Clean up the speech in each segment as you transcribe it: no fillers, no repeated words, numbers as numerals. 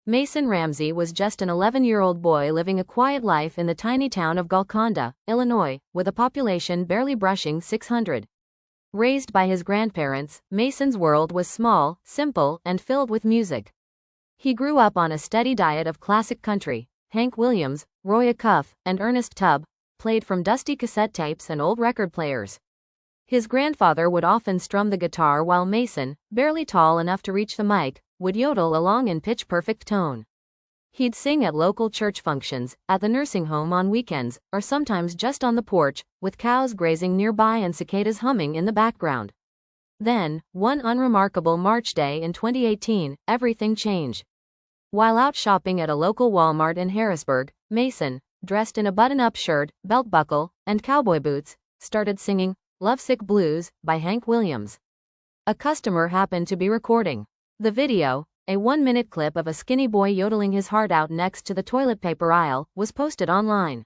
Mason Ramsey was just an 11-year-old boy living a quiet life in the tiny town of Golconda, Illinois, with a population barely brushing 600. Raised by his grandparents, Mason's world was small, simple, and filled with music. He grew up on a steady diet of classic country. Hank Williams, Roy Acuff, and Ernest Tubb played from dusty cassette tapes and old record players. His grandfather would often strum the guitar while Mason, barely tall enough to reach the mic, would yodel along in pitch-perfect tone. He'd sing at local church functions, at the nursing home on weekends, or sometimes just on the porch, with cows grazing nearby and cicadas humming in the background. Then, one unremarkable March day in 2018, everything changed. While out shopping at a local Walmart in Harrisburg, Mason, dressed in a button-up shirt, belt buckle, and cowboy boots, started singing "Lovesick Blues" by Hank Williams. A customer happened to be recording the video. A 1-minute clip of a skinny boy yodeling his heart out next to the toilet paper aisle was posted online.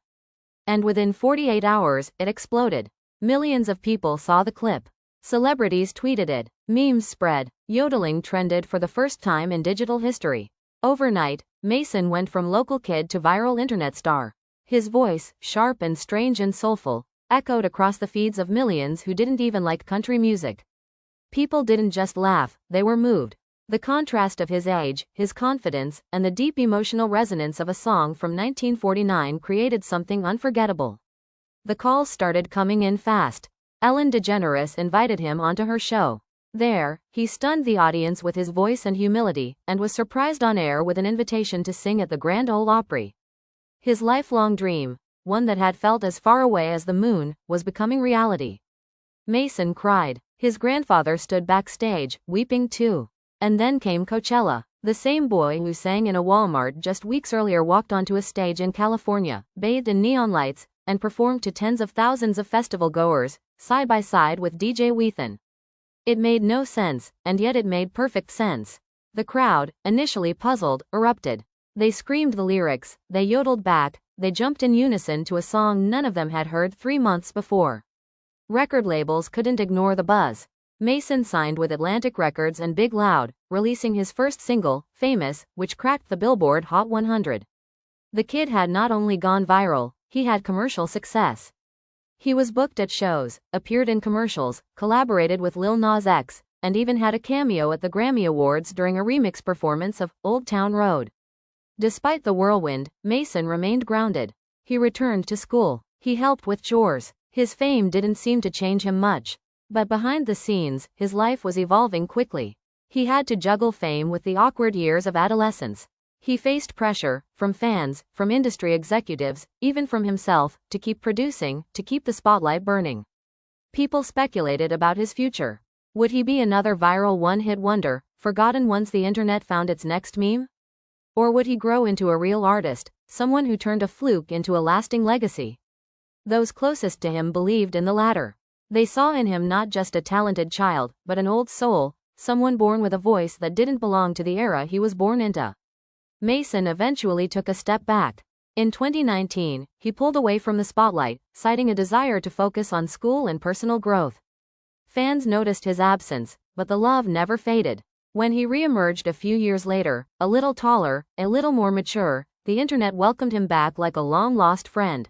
And within 48 hours, it exploded. Millions of people saw the clip. Celebrities tweeted it. Memes spread. Yodeling trended for the first time in digital history. Overnight, Mason went from local kid to viral internet star. His voice, sharp and strange and soulful, echoed across the feeds of millions who didn't even like country music. People didn't just laugh, they were moved. The contrast of his age, his confidence, and the deep emotional resonance of a song from 1949 created something unforgettable. The calls started coming in fast. Ellen DeGeneres invited him onto her show. There, he stunned the audience with his voice and humility, and was surprised on air with an invitation to sing at the Grand Ole Opry. His lifelong dream, one that had felt as far away as the moon, was becoming reality. Mason cried. His grandfather stood backstage, weeping too. And then came Coachella. The same boy who sang in a Walmart just weeks earlier walked onto a stage in California, bathed in neon lights, and performed to tens of thousands of festival goers, side by side with DJ Weathen. It made no sense, and yet it made perfect sense. The crowd, initially puzzled, erupted. They screamed the lyrics, they yodeled back, they jumped in unison to a song none of them had heard 3 months before. Record labels couldn't ignore the buzz. Mason signed with Atlantic Records and Big Loud, releasing his first single, Famous, which cracked the Billboard Hot 100. The kid had not only gone viral, he had commercial success. He was booked at shows, appeared in commercials, collaborated with Lil Nas X, and even had a cameo at the Grammy Awards during a remix performance of Old Town Road. Despite the whirlwind, Mason remained grounded. He returned to school. He helped with chores. His fame didn't seem to change him much. But behind the scenes, his life was evolving quickly. He had to juggle fame with the awkward years of adolescence. He faced pressure, from fans, from industry executives, even from himself, to keep producing, to keep the spotlight burning. People speculated about his future. Would he be another viral one-hit wonder, forgotten once the internet found its next meme? Or would he grow into a real artist, someone who turned a fluke into a lasting legacy? Those closest to him believed in the latter. They saw in him not just a talented child, but an old soul, someone born with a voice that didn't belong to the era he was born into. Mason eventually took a step back. In 2019, he pulled away from the spotlight, citing a desire to focus on school and personal growth. Fans noticed his absence, but the love never faded. When he re-emerged a few years later, a little taller, a little more mature, the internet welcomed him back like a long-lost friend.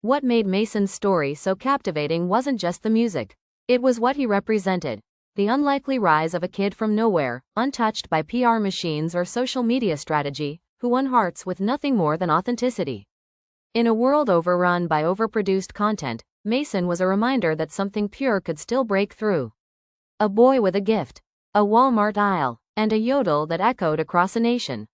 What made Mason's story so captivating wasn't just the music. It was what he represented. The unlikely rise of a kid from nowhere, untouched by PR machines or social media strategy, who won hearts with nothing more than authenticity. In a world overrun by overproduced content, Mason was a reminder that something pure could still break through. A boy with a gift, a Walmart aisle, and a yodel that echoed across a nation.